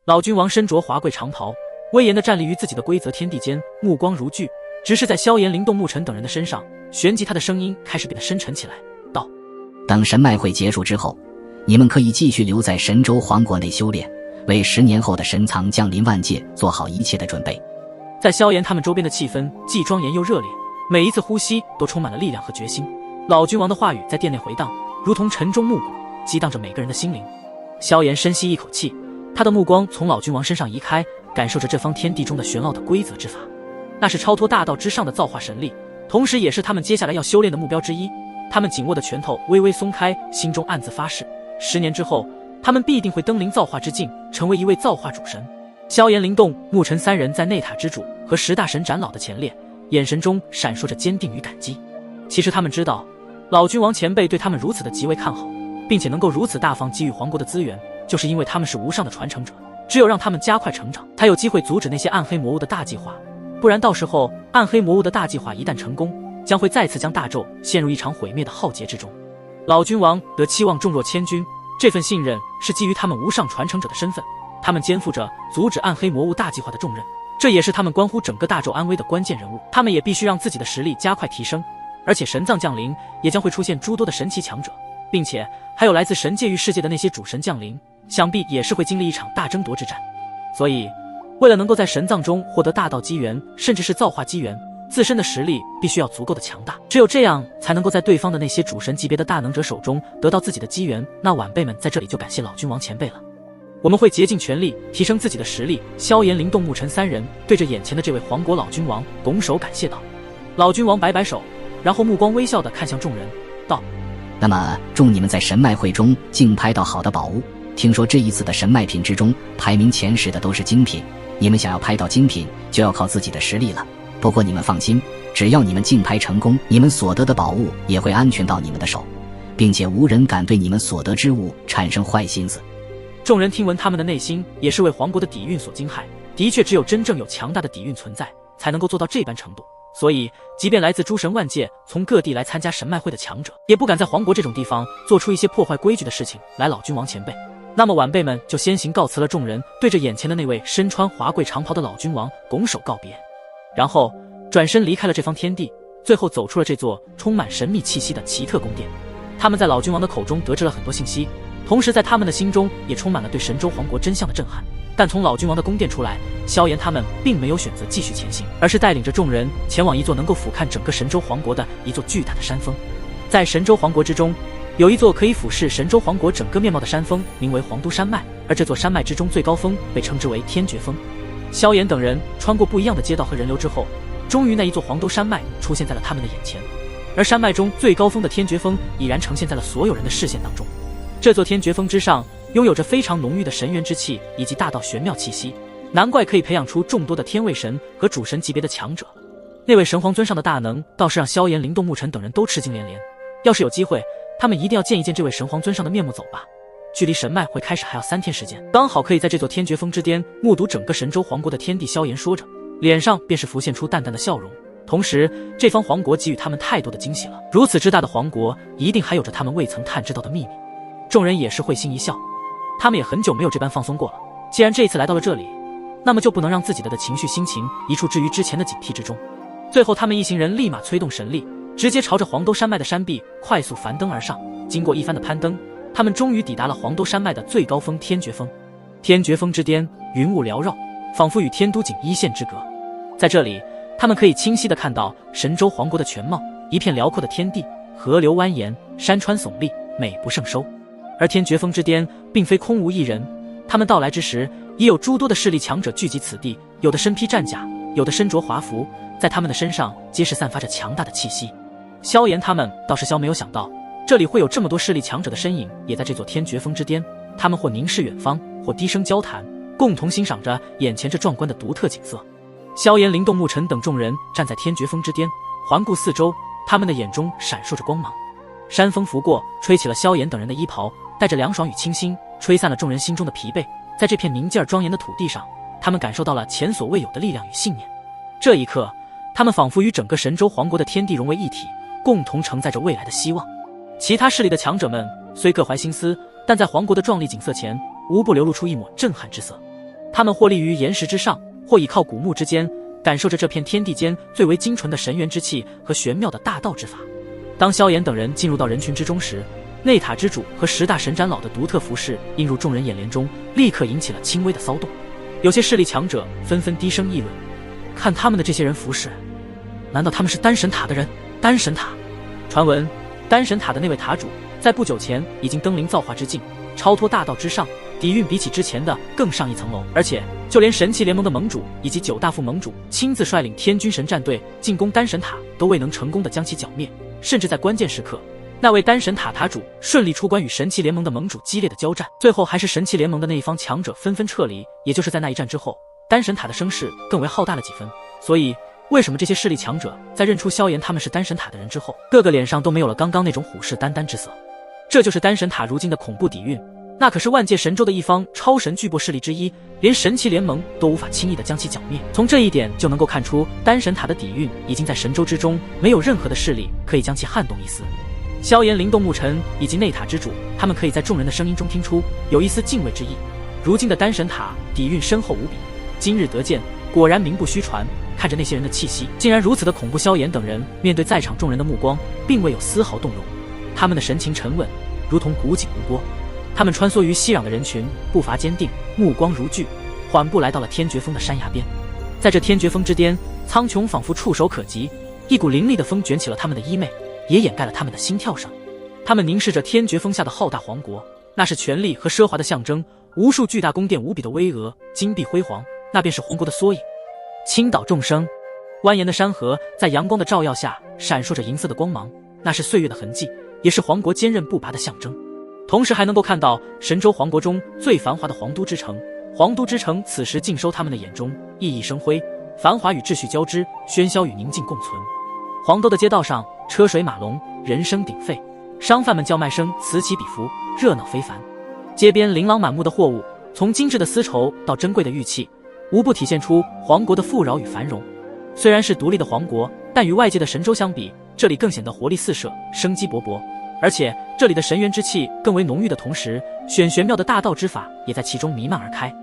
老君王身着华贵长袍，威严地站立于自己的规则天地间，目光如炬，只是在萧炎、灵动、沐尘等人的身上，旋即他的声音开始变得深沉起来，道：等神脉会结束之后，你们可以继续留在神州皇国内修炼，为10年后的神藏降临万界做好一切的准备。在萧炎他们周边的气氛既庄严又热烈，每一次呼吸都充满了力量和决心。老君王的话语在殿内回荡，如同晨钟暮鼓，激荡着每个人的心灵。萧炎深吸一口气，他的目光从老君王身上移开，感受着这方天地中的玄奥的规则之法，那是超脱大道之上的造化神力，同时也是他们接下来要修炼的目标之一。他们紧握的拳头微微松开，心中暗自发誓，10年之后，他们必定会登临造化之境，成为一位造化主神。萧炎、灵动、沐尘3人在内塔之主和10大神长老的前列，眼神中闪烁着坚定与感激。其实他们知道，老君王前辈对他们如此的极为看好，并且能够如此大方给予皇国的资源，就是因为他们是无上的传承者。只有让他们加快成长，才有机会阻止那些暗黑魔物的大计划，不然到时候暗黑魔物的大计划一旦成功，将会再次将大纣陷入一场毁灭的浩劫之中。老君王得期望重若千钧，这份信任是基于他们无上传承者的身份，他们肩负着阻止暗黑魔物大计划的重任，这也是他们关乎整个大纣安危的关键人物。他们也必须让自己的实力加快提升，而且神藏降临也将会出现诸多的神奇强者，并且还有来自神界域世界的那些主神降临，想必也是会经历一场大争夺之战。所以为了能够在神藏中获得大道机缘，甚至是造化机缘，自身的实力必须要足够的强大，只有这样才能够在对方的那些主神级别的大能者手中得到自己的机缘。那晚辈们在这里就感谢老君王前辈了，我们会竭尽全力提升自己的实力。萧炎、灵动、沐尘3人对着眼前的这位皇国老君王拱手感谢道。老君王摆摆手，然后目光微笑地看向众人，道：那么祝你们在神脉会中竞拍到好的宝物，听说这一次的神脉品之中排名前10的都是精品，你们想要拍到精品就要靠自己的实力了。不过你们放心，只要你们竞拍成功，你们所得的宝物也会安全到你们的手，并且无人敢对你们所得之物产生坏心思。众人听闻，他们的内心也是为皇国的底蕴所惊骇，的确只有真正有强大的底蕴存在，才能够做到这般程度。所以即便来自诸神万界从各地来参加神脉会的强者，也不敢在皇国这种地方做出一些破坏规矩的事情来。老君王前辈，那么晚辈们就先行告辞了。众人对着眼前的那位身穿华贵长袍的老君王拱手告别，然后转身离开了这方天地，最后走出了这座充满神秘气息的奇特宫殿。他们在老君王的口中得知了很多信息，同时在他们的心中也充满了对神州皇国真相的震撼。但从老君王的宫殿出来，萧炎他们并没有选择继续前行，而是带领着众人前往一座能够俯瞰整个神州皇国的一座巨大的山峰。在神州皇国之中，有一座可以俯视神州皇国整个面貌的山峰，名为皇都山脉，而这座山脉之中最高峰被称之为天绝峰。萧炎等人穿过不一样的街道和人流之后，终于那一座黄都山脉出现在了他们的眼前，而山脉中最高峰的天绝峰已然呈现在了所有人的视线当中。这座天绝峰之上拥有着非常浓郁的神元之气以及大道玄妙气息，难怪可以培养出众多的天位神和主神级别的强者。那位神皇尊上的大能倒是让萧炎、灵动、沐尘等人都吃惊连连，要是有机会，他们一定要见一见这位神皇尊上的面目走吧。距离神脉会开始还要3天时间，刚好可以在这座天绝峰之巅目睹整个神州皇国的天地。萧炎说着，脸上便是浮现出淡淡的笑容。同时这方皇国给予他们太多的惊喜了，如此之大的皇国一定还有着他们未曾探知到的秘密。众人也是会心一笑，他们也很久没有这般放松过了，既然这一次来到了这里，那么就不能让自己的情绪心情一处置于之前的警惕之中。最后他们一行人立马催动神力，直接朝着黄都山脉的山壁快速繁登而上。经过一番的攀登，他们终于抵达了黄都山脉的最高峰天绝峰。天绝峰之巅云雾缭绕，仿佛与天都井一线之隔。在这里他们可以清晰地看到神州皇国的全貌，一片辽阔的天地，河流蜿蜒，山川耸立，美不胜收。而天绝峰之巅并非空无一人，他们到来之时，也有诸多的势力强者聚集此地，有的身披战甲，有的身着华服，在他们的身上皆是散发着强大的气息。萧炎他们倒是没有想到，这里会有这么多势力强者的身影，也在这座天绝峰之巅。他们或凝视远方，或低声交谈，共同欣赏着眼前这壮观的独特景色。萧炎、灵动、沐尘等众人站在天绝峰之巅，环顾四周，他们的眼中闪烁着光芒。山风拂过，吹起了萧炎等人的衣袍，带着凉爽与清新，吹散了众人心中的疲惫。在这片宁静而庄严的土地上，他们感受到了前所未有的力量与信念。这一刻，他们仿佛与整个神州皇国的天地融为一体，共同承载着未来的希望。其他势力的强者们虽各怀心思，但在皇国的壮丽景色前，无不流露出一抹震撼之色。他们或立于岩石之上，或倚靠古木之间，感受着这片天地间最为精纯的神元之气和玄妙的大道之法。当萧炎等人进入到人群之中时，内塔之主和10大神长老的独特服饰映入众人眼帘中，立刻引起了轻微的骚动。有些势力强者纷纷低声议论：看他们的这些人服饰，难道他们是丹神塔的人？丹神塔，传闻丹神塔的那位塔主在不久前已经登临造化之境，超脱大道之上，底蕴比起之前的更上一层楼。而且就连神器联盟的盟主以及9大副盟主亲自率领天军神战队进攻丹神塔，都未能成功的将其剿灭。甚至在关键时刻，那位丹神塔塔主顺利出关，与神器联盟的盟主激烈的交战，最后还是神器联盟的那一方强者纷纷撤离。也就是在那一战之后，丹神塔的声势更为浩大了几分。所以为什么这些势力强者在认出萧炎他们是丹神塔的人之后，个个脸上都没有了刚刚那种虎视眈眈之色？这就是丹神塔如今的恐怖底蕴，那可是万界神州的一方超神巨擘势力之一，连神器联盟都无法轻易的将其剿灭。从这一点就能够看出，丹神塔的底蕴已经在神州之中，没有任何的势力可以将其撼动一丝。萧炎、灵动牧尘以及内塔之主，他们可以在众人的声音中听出有一丝敬畏之意。如今的丹神塔底蕴深厚无比，今日得见，果然名不虚传。看着那些人的气息竟然如此的恐怖，萧炎等人面对在场众人的目光，并未有丝毫动容，他们的神情沉稳，如同古井无波。他们穿梭于熙攘的人群，步伐坚定，目光如炬，缓步来到了天绝峰的山崖边。在这天绝峰之巅，苍穹仿佛触手可及，一股凌厉的风卷起了他们的衣袂，也掩盖了他们的心跳声。他们凝视着天绝峰下的浩大皇国，那是权力和奢华的象征，无数巨大宫殿无比的巍峨，金碧辉煌，那便是皇国的缩影。倾倒众生，蜿蜒的山河在阳光的照耀下闪烁着银色的光芒，那是岁月的痕迹，也是皇国坚韧不拔的象征。同时还能够看到神州皇国中最繁华的皇都之城，皇都之城此时尽收他们的眼中，熠熠生辉，繁华与秩序交织，喧嚣与宁静共存。黄都的街道上车水马龙，人声鼎沸，商贩们叫卖声此起彼伏，热闹非凡。街边琳琅满目的货物，从精致的丝绸到珍贵的玉器，无不体现出皇国的富饶与繁荣。虽然是独立的皇国，但与外界的神州相比，这里更显得活力四射，生机勃勃。而且这里的神元之气更为浓郁的同时，玄妙的大道之法也在其中弥漫而开。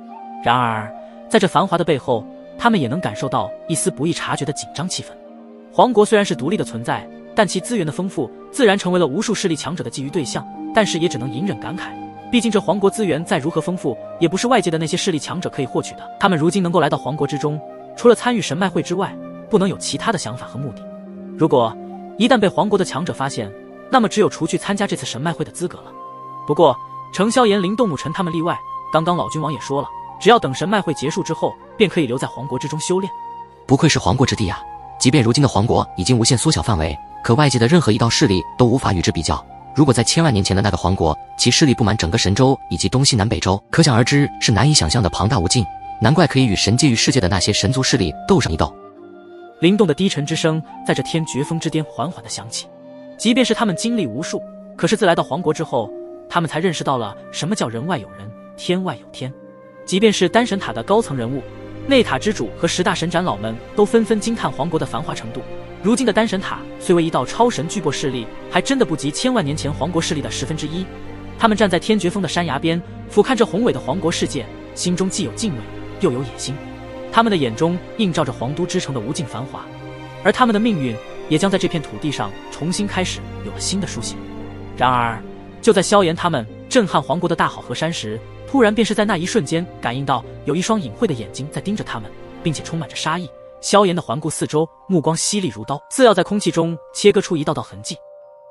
然而在这繁华的背后，他们也能感受到一丝不易察觉的紧张气氛。皇国虽然是独立的存在，但其资源的丰富自然成为了无数势力强者的觊觎对象，但是也只能隐忍感慨，毕竟这皇国资源再如何丰富，也不是外界的那些势力强者可以获取的。他们如今能够来到皇国之中，除了参与神脉会之外，不能有其他的想法和目的。如果一旦被皇国的强者发现，那么只有除去参加这次神脉会的资格了。不过程萧炎、灵动牧尘他们例外，刚刚老君王也说了，只要等神脉会结束之后，便可以留在皇国之中修炼。不愧是皇国之地啊！即便如今的皇国已经无限缩小范围，可外界的任何一道势力都无法与之比较。如果在千万年前的那个皇国，其势力布满整个神州以及东西南北洲，可想而知是难以想象的庞大无尽，难怪可以与神界与世界的那些神族势力斗上一斗。灵动的低沉之声在这天绝峰之巅缓缓地响起。即便是他们经历无数，可是自来到皇国之后，他们才认识到了什么叫人外有人，天外有天。即便是丹神塔的高层人物，内塔之主和10大神长老们都纷纷惊叹皇国的繁华程度。如今的丹神塔虽为一道超神巨擘势力，还真的不及千万年前皇国势力的1/10。他们站在天绝峰的山崖边，俯瞰着宏伟的皇国世界，心中既有敬畏，又有野心。他们的眼中映照着皇都之城的无尽繁华，而他们的命运也将在这片土地上重新开始，有了新的书写。然而就在萧炎他们震撼皇国的大好河山时，突然便是在那一瞬间感应到有一双隐晦的眼睛在盯着他们，并且充满着杀意。萧炎的环顾四周，目光犀利如刀，似要在空气中切割出一道道痕迹。